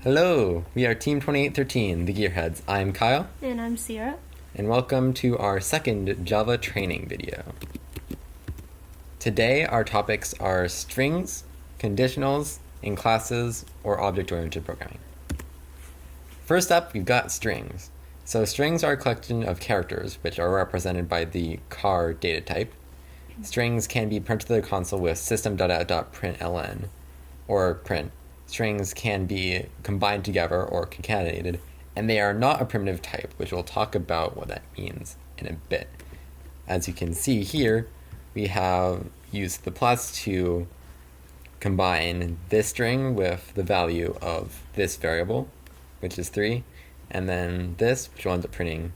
Hello, we are Team 2813, the Gearheads. I'm Kyle. And I'm Sierra. And welcome to our second Java training video. Today our topics are strings, conditionals, and classes or object-oriented programming. First up, we've got strings. So strings are a collection of characters which are represented by the char data type. Strings can be printed to the console with system.out.println or print. Strings can be combined together or concatenated, and they are not a primitive type, which we'll talk about what that means in a bit. As you can see here, we have used the plus to combine this string with the value of this variable, which is 3, and then this, which will end up printing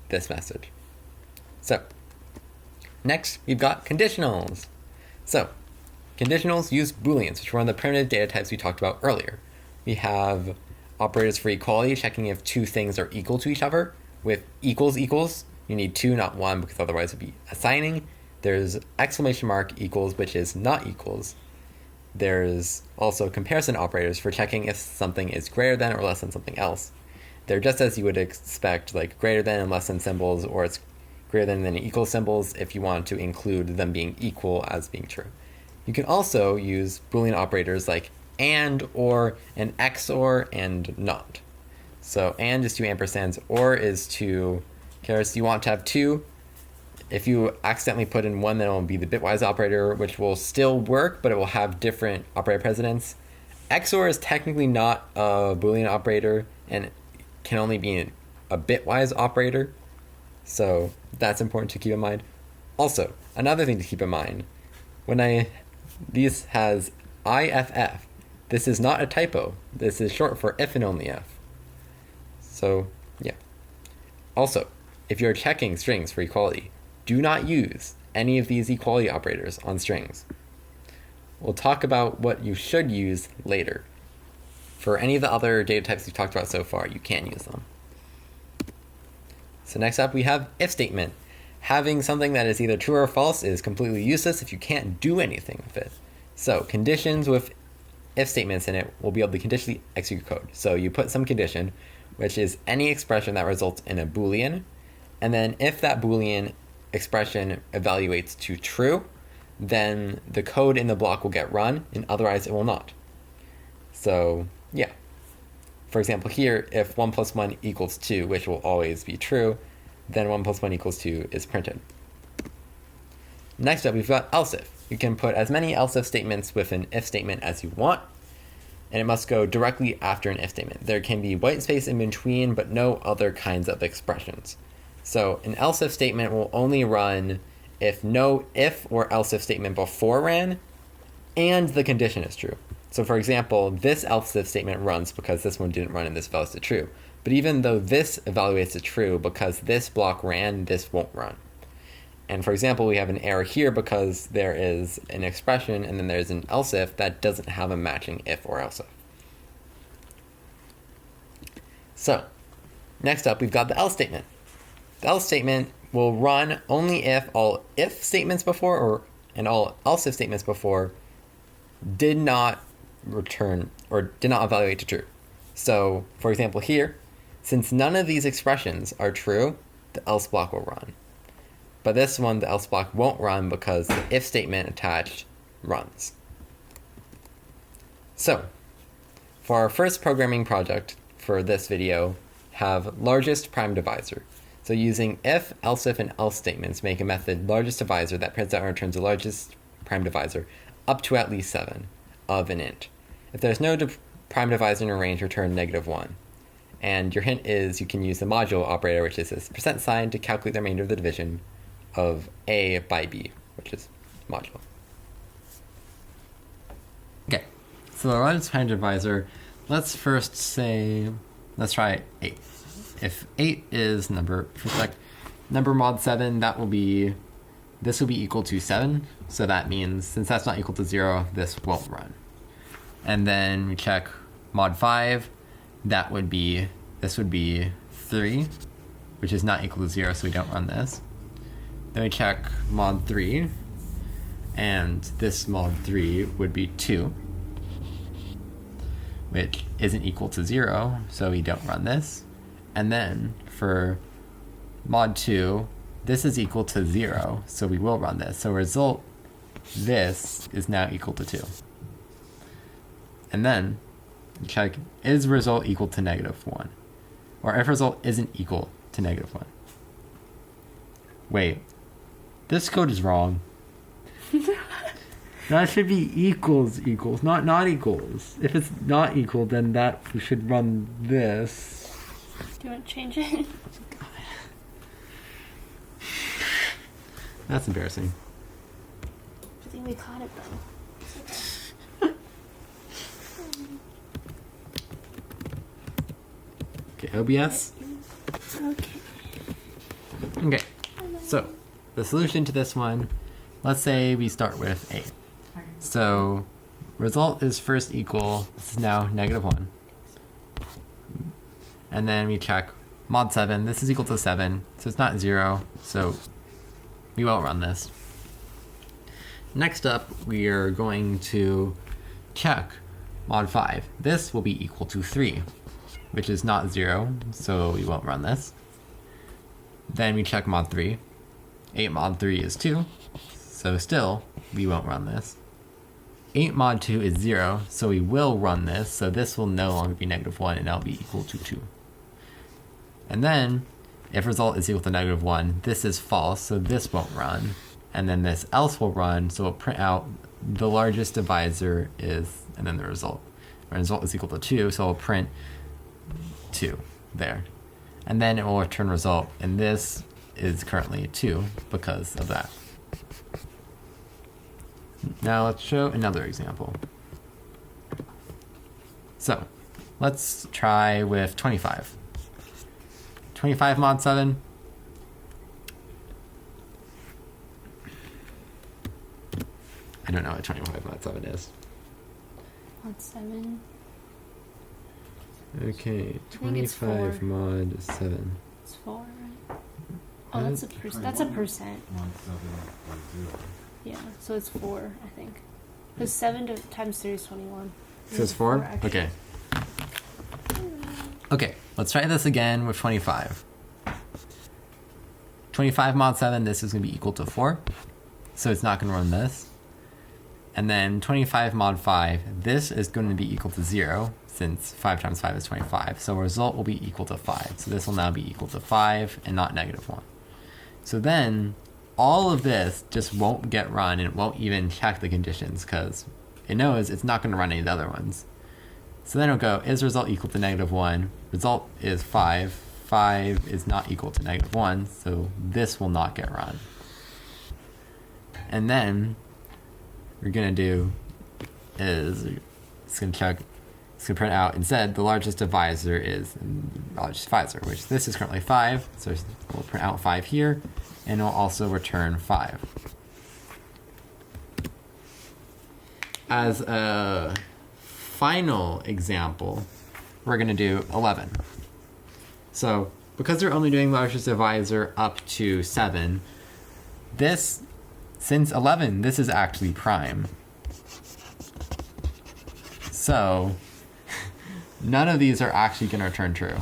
this message. So, next, we've got conditionals. So, conditionals use booleans, which were one of the primitive data types we talked about earlier. We have operators for equality, checking if two things are equal to each other. With equals, you need 2, not 1, because otherwise it would be assigning. There's exclamation mark equals, which is not equals. There's also comparison operators for checking if something is greater than or less than something else. They're just as you would expect, like greater than and less than symbols, or it's greater than and equal symbols if you want to include them being equal as being true. You can also use Boolean operators like and, or, and XOR, and not. So and is 2 ampersands, or is 2 carrots. You want to have 2. If you accidentally put in 1, then it will be the bitwise operator, which will still work, but it will have different operator precedence. XOR is technically not a Boolean operator, and can only be a bitwise operator. So that's important to keep in mind. Also, another thing to keep in mind, this has IFF. This is not a typo. This is short for if and only if. So, yeah. Also, if you're checking strings for equality, do not use any of these equality operators on strings. We'll talk about what you should use later. For any of the other data types we've talked about so far, you can use them. So next up, we have if statement. Having something that is either true or false is completely useless if you can't do anything with it. So conditions with if statements in it will be able to conditionally execute code. So you put some condition, which is any expression that results in a Boolean, and then if that Boolean expression evaluates to true, then the code in the block will get run, and otherwise it will not. So yeah. For example here, if 1 plus 1 equals 2, which will always be true, then 1 plus 1 equals 2 is printed. Next up, we've got else if. You can put as many else if statements with an if statement as you want, and it must go directly after an if statement. There can be white space in between, but no other kinds of expressions. So an else if statement will only run if no if or else if statement before ran, and the condition is true. So for example, this else if statement runs because this one didn't run and this evaluates to true. But even though this evaluates to true, because this block ran, this won't run. And for example, we have an error here because there is an expression and then there's an else if that doesn't have a matching if or else if. So next up, we've got the else statement. The else statement will run only if all if statements before and all else if statements before did not return or did not evaluate to true. So for example here, since none of these expressions are true, the else block will run. But this one, the else block won't run because the if statement attached runs. So for our first programming project for this video, have largest prime divisor. So using if, else if, and else statements make a method largest divisor that prints out and returns the largest prime divisor up to at least 7 of an int. If there's no prime divisor in a range, return -1. And your hint is you can use the modulo operator, which is this %, to calculate the remainder of the division of A by B, which is modulo. Okay, so the largest prime divisor, let's try 8. If 8 is number mod 7, this will be equal to 7. So that means since that's not equal to 0, this won't run. And then we check mod 5, this would be 3, which is not equal to 0, so we don't run this. Then we check mod 3, and this mod 3 would be 2, which isn't equal to 0, so we don't run this. And then for mod 2, this is equal to 0, so we will run this. So result, this is now equal to 2. And then check, is result equal to -1? Or if result isn't equal to -1. Wait, this code is wrong. That should be equals, not equals. If it's not equal, then that we should run this. Do you want to change it? That's embarrassing. I think we caught it though. Okay, OBS. Okay. Okay, so the solution to this one, let's say we start with A. So result is first equal, this is now -1. And then we check mod 7, this is equal to 7, so it's not 0, so we won't run this. Next up, we are going to check mod 5. This will be equal to 3, which is not 0, so we won't run this. Then we check mod 3. 8 mod 3 is 2, so still, we won't run this. 8 mod 2 is 0, so we will run this, so this will no longer be -1, and that'll be equal to 2. And then, if result is equal to -1, this is false, so this won't run. And then this else will run, so we'll print out the largest divisor is, and then the result. The result is equal to 2, so we'll print 2 there. And then it will return result, and this is currently 2 because of that. Now let's show another example. So, let's try with 25. 25 mod 7. I don't know what 25 mod 7 is. Mod 7. Okay, I think it's 25 4. mod 7. It's 4, right? Oh, that's a percent. That's a percent. Mod 7 or 0. Yeah, so it's 4, I think. Because 7 times 3 is 21. So it's 4? actually. Okay. Okay, let's try this again with 25. 25 mod 7, this is going to be equal to 4. So it's not going to run this. And then 25 mod 5, this is going to be equal to 0, since 5 times 5 is 25. So result will be equal to 5. So this will now be equal to 5 and not -1. So then, all of this just won't get run and it won't even check the conditions because it knows it's not going to run any of the other ones. So then it'll go, is result equal to -1? Result is 5. 5 is not equal to -1, so this will not get run. And then, what we're going to do is, it's going to check, it's going to print out, instead, the largest divisor is the largest divisor, which this is currently 5, so we'll print out 5 here, and it'll also return 5. As a final example, we're going to do 11. So, because we're only doing largest divisor up to 7, this, since 11, this is actually prime. So, none of these are actually going to return true,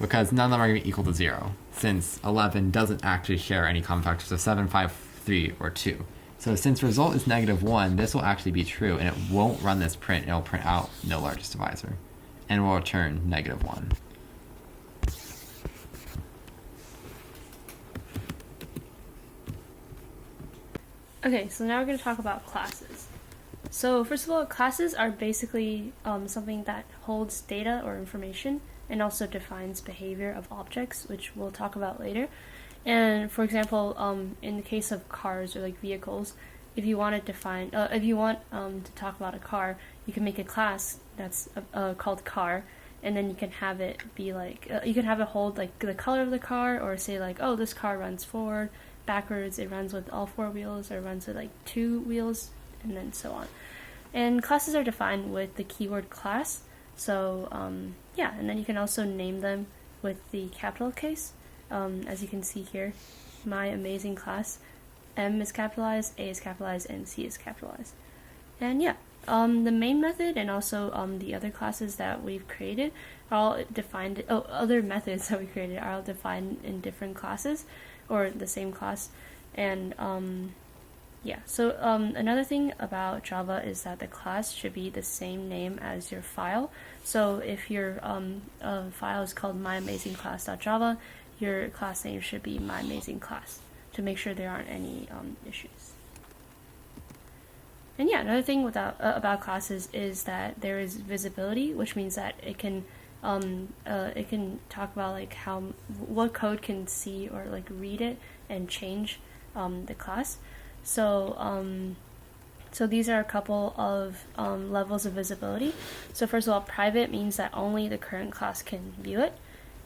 because none of them are going to be equal to 0, since 11 doesn't actually share any common factors of 7, 5, 3, or 2. So since result is -1, this will actually be true, and it won't run this print. It'll print out no largest divisor, and will return -1. Okay, so now we're going to talk about classes. So first of all, classes are basically something that holds data or information and also defines behavior of objects, which we'll talk about later. And for example, in the case of cars or like vehicles, if you want to define, if you want to talk about a car, you can make a class that's called car, and then you can have it be like, you can have it hold like the color of the car, or say like, oh, this car runs forward, backwards, it runs with all 4 wheels, or runs with like 2 wheels, and then so on. And classes are defined with the keyword class. So yeah, and then you can also name them with the capital case. As you can see here, my amazing class, M is capitalized, A is capitalized, and C is capitalized. And yeah, The main method and also the other classes that we've created are all defined. Other methods that we created are all defined in different classes, or the same class. And yeah. So another thing about Java is that the class should be the same name as your file. So if your file is called myamazingclass.java, your class name should be myamazingclass to make sure there aren't any issues. And yeah, another thing about classes is that there is visibility, which means that it can talk about like what code can see or like read it and change the class. So so these are a couple of levels of visibility. So first of all, private means that only the current class can view it.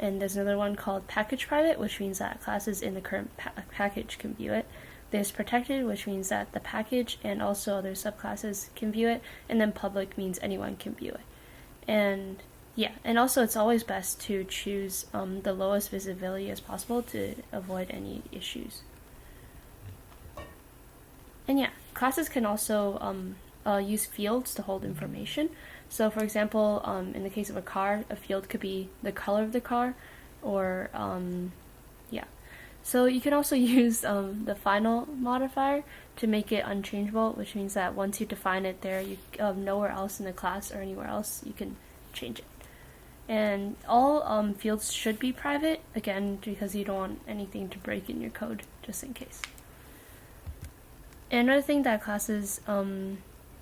And there's another one called package private, which means that classes in the current package can view it. There's protected, which means that the package and also other subclasses can view it. And then public means anyone can view it. And yeah, and also it's always best to choose the lowest visibility as possible to avoid any issues. And yeah, classes can also use fields to hold information. So for example, in the case of a car, a field could be the color of the car, or yeah. So you can also use the final modifier to make it unchangeable, which means that once you define it there, you nowhere else in the class or anywhere else you can change it. And all fields should be private, again, because you don't want anything to break in your code, just in case. And another thing that classes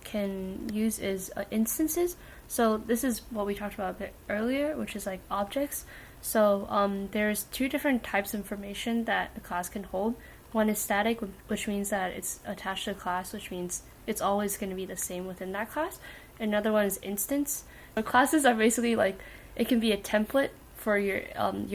can use is instances. So this is what we talked about a bit earlier, which is like objects. So there's two different types of information that a class can hold. One is static, which means that it's attached to a class, which means it's always going to be the same within that class. Another one is instance. So classes are basically like, it can be a template for your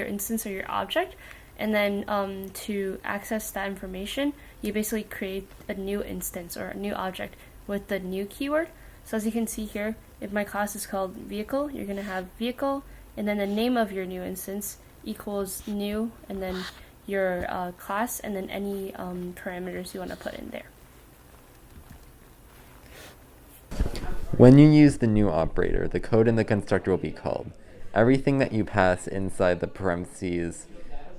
instance or your object. And then to access that information, you basically create a new instance or a new object with the new keyword. So as you can see here, if my class is called vehicle, you're going to have vehicle, and then the name of your new instance equals new, and then your class, and then any parameters you want to put in there. When you use the new operator, the code in the constructor will be called. Everything that you pass inside the parentheses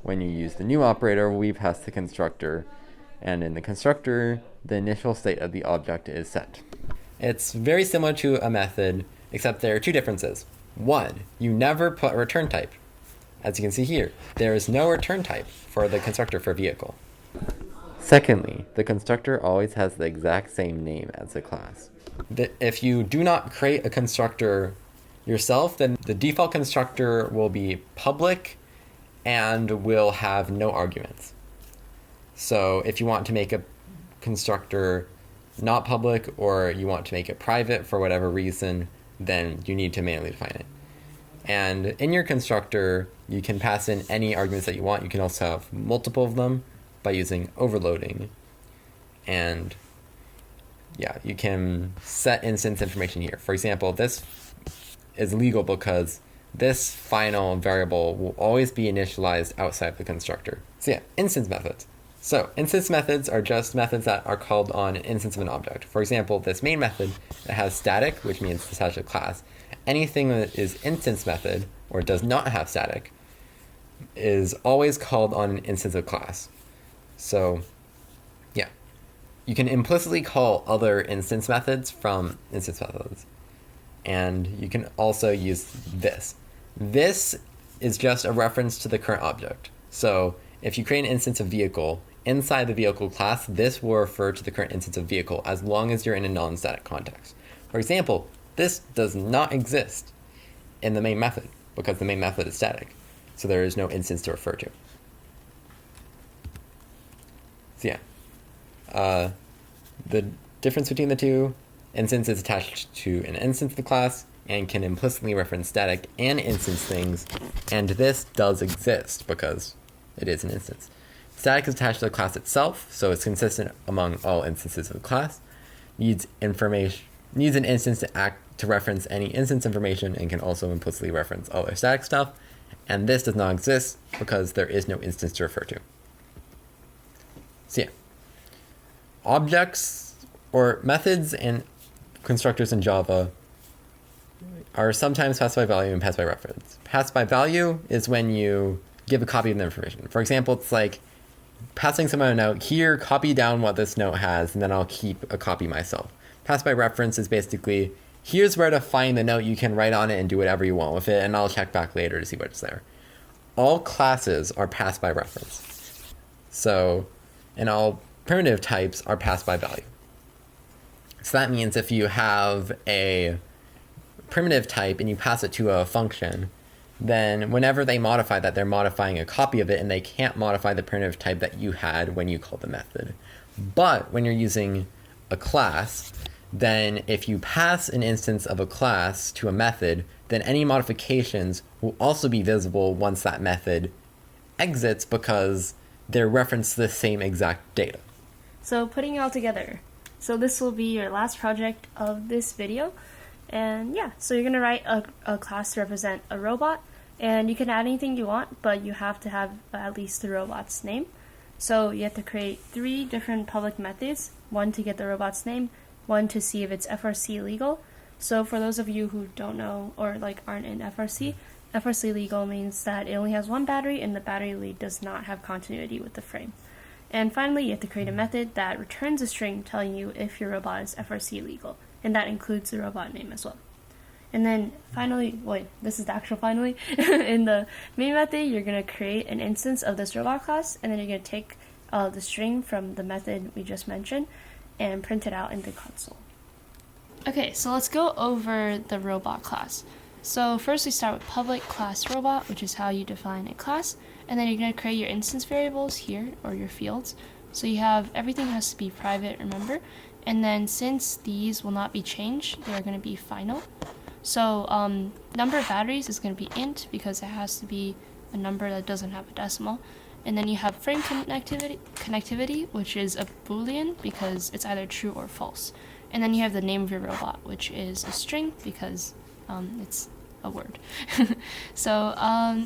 when you use the new operator will be passed to the constructor, and in the constructor, the initial state of the object is set. It's very similar to a method, except there are two differences. One, you never put a return type. As you can see here, there is no return type for the constructor for vehicle. Secondly, the constructor always has the exact same name as the class. If you do not create a constructor yourself, then the default constructor will be public and will have no arguments. So if you want to make a constructor not public, or you want to make it private for whatever reason, then you need to manually define it. And in your constructor, you can pass in any arguments that you want. You can also have multiple of them by using overloading. And yeah, you can set instance information here. For example, this is legal because this final variable will always be initialized outside the constructor. So yeah, instance methods. So instance methods are just methods that are called on an instance of an object. For example, this main method that has static, which means it's attached to a class. Anything that is instance method or does not have static is always called on an instance of class. So yeah, you can implicitly call other instance methods from instance methods. And you can also use this. This is just a reference to the current object. So if you create an instance of vehicle, inside the vehicle class, this will refer to the current instance of vehicle as long as you're in a non-static context. For example, this does not exist in the main method because the main method is static. So there is no instance to refer to. So yeah, the difference between the two, instance is attached to an instance of the class and can implicitly reference static and instance things, and this does exist because it is an instance. Static is attached to the class itself, so it's consistent among all instances of the class. Needs an instance to reference any instance information and can also implicitly reference all their static stuff. And this does not exist because there is no instance to refer to. So yeah, objects or methods and constructors in Java are sometimes passed by value and passed by reference. Passed by value is when you give a copy of the information. For example, it's like passing someone a note, here, copy down what this note has, and then I'll keep a copy myself. Passed by reference is basically, here's where to find the note, you can write on it and do whatever you want with it, and I'll check back later to see what's there. All classes are passed by reference. So, and all primitive types are passed by value. So that means if you have a primitive type and you pass it to a function, then whenever they modify that, they're modifying a copy of it, and they can't modify the primitive type that you had when you called the method. But when you're using a class, then if you pass an instance of a class to a method, then any modifications will also be visible once that method exits because they're referenced to the same exact data. So putting it all together, so this will be your last project of this video. And yeah, so you're going to write a class to represent a robot, and you can add anything you want, but you have to have at least the robot's name. So you have to create 3 different public methods, one to get the robot's name, one to see if it's FRC legal. So for those of you who don't know or aren't in FRC, FRC legal means that it only has one battery and the battery lead does not have continuity with the frame. And finally, you have to create a method that returns a string telling you if your robot is FRC legal, and that includes the robot name as well. And then finally, this is the actual finally, in the main method, you're going to create an instance of this robot class, and then you're going to take the string from the method we just mentioned and print it out in the console. Okay, so let's go over the robot class. So first we start with public class robot, which is how you define a class, and then you're going to create your instance variables here, or your fields. So you have, everything has to be private, remember, and then since these will not be changed, they're going to be final. So number of batteries is going to be int because it has to be a number that doesn't have a decimal. And then you have frame connectivity, which is a boolean because it's either true or false. And then you have the name of your robot, which is a string because it's a word. So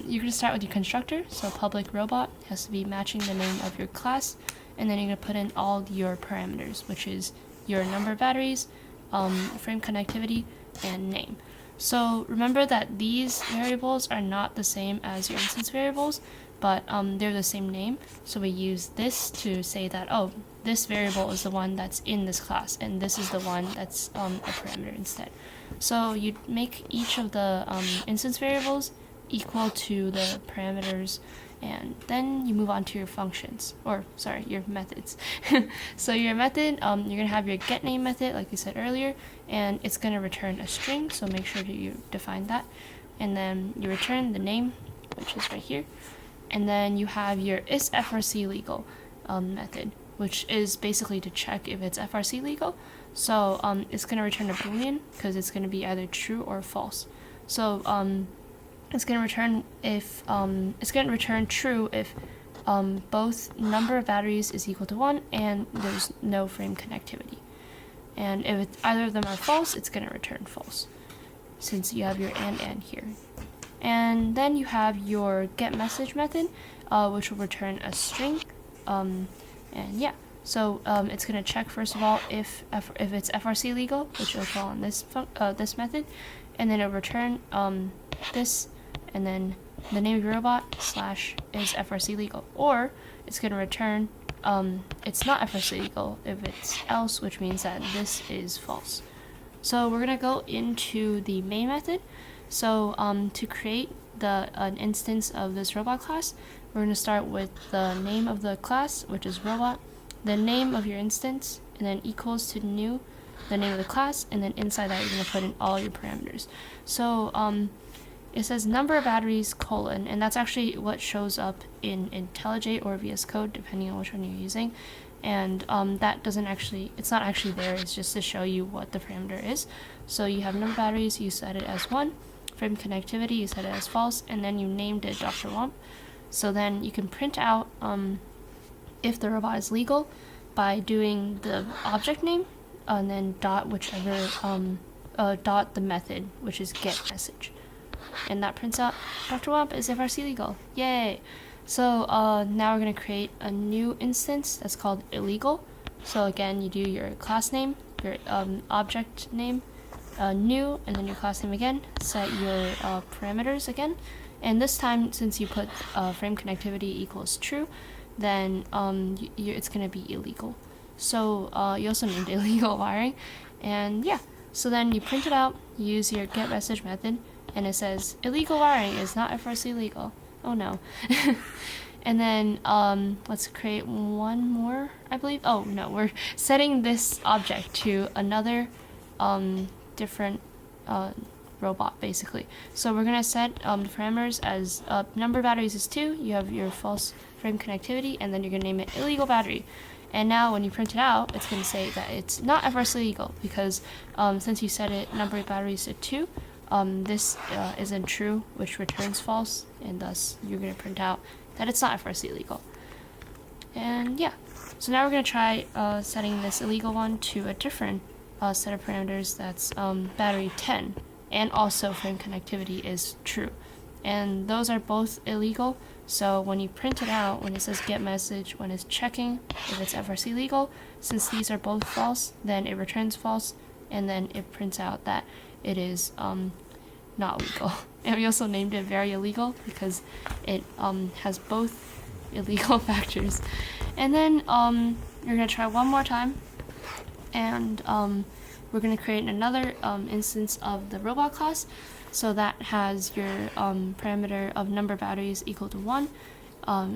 you're going to start with your constructor. So public robot has to be matching the name of your class. And then you're going to put in all your parameters, which is your number of batteries, frame connectivity, and name. So remember that these variables are not the same as your instance variables, but they're the same name. So we use this to say that, oh, this variable is the one that's in this class, and this is the one that's a parameter instead. So you make each of the instance variables equal to the parameters, and then you move on to your functions, your methods. So your method, you're going to have your getName method, like we said earlier, and it's going to return a string, so make sure that you define that. And then you return the name, which is right here. And then you have your isFRCLegal method, which is basically to check if it's FRC legal. So it's going to return a boolean because it's going to be either true or false. So it's going to return true if both number of batteries is equal to 1 and there's no frame connectivity. And if either of them are false, it's going to return false, since you have your and here. And then you have your getMessage method, which will return a string. And yeah, so it's going to check first of all if it's FRC legal, which will call on this this method, and then it'll return this, and then the name of your robot / is FRC legal, or it's going to return it's not FRC legal if it's else, which means that this is false. So we're going to go into the main method. So to create an instance of this robot class, we're going to start with the name of the class, which is robot, the name of your instance, and then equals to new, the name of the class, and then inside that you're going to put in all your parameters. So it says number of batteries : and that's actually what shows up in IntelliJ or VS Code, depending on which one you're using. And that doesn't actually, it's not actually there, it's just to show you what the parameter is. So you have number of batteries, you set it as 1, frame connectivity, you set it as false, and then you named it Dr. Womp. So then you can print out if the robot is legal by doing the object name and then dot whichever dot the method, which is getMessage, and that prints out Dr. Womp is FRC legal. Yay! So now we're going to create a new instance that's called illegal. So again, you do your class name, your object name, new, and then your class name again. Set your parameters again, and this time, since you put frame connectivity equals true, then it's going to be illegal. So you also named illegal wiring, and yeah. So then you print it out, use your get message method, and it says illegal wiring is not FRC legal. Oh no. And then let's create one more, I believe. Oh no, we're setting this object to another different robot basically. So we're gonna set the parameters as number of batteries is 2. You have your false frame connectivity, and then you're gonna name it illegal battery. And now when you print it out, it's going to say that it's not FRC legal because since you set it number of batteries to 2, this isn't true, which returns false, and thus you're going to print out that it's not FRC legal. And yeah, so now we're going to try setting this illegal one to a different set of parameters that's battery 10, and also frame connectivity is true. And those are both illegal. So when you print it out, when it says get message, when it's checking if it's FRC legal, since these are both false, then it returns false, and then it prints out that it is not legal. And we also named it very illegal because it has both illegal factors. And then you're going to try one more time, and we're going to create another instance of the robot class. So that has your parameter of number batteries equal to 1.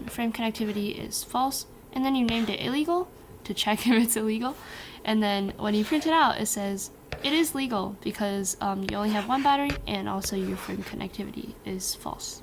Frame connectivity is false. And then you named it illegal to check if it's illegal. And then when you print it out, it says it is legal because you only have 1 battery, and also your frame connectivity is false.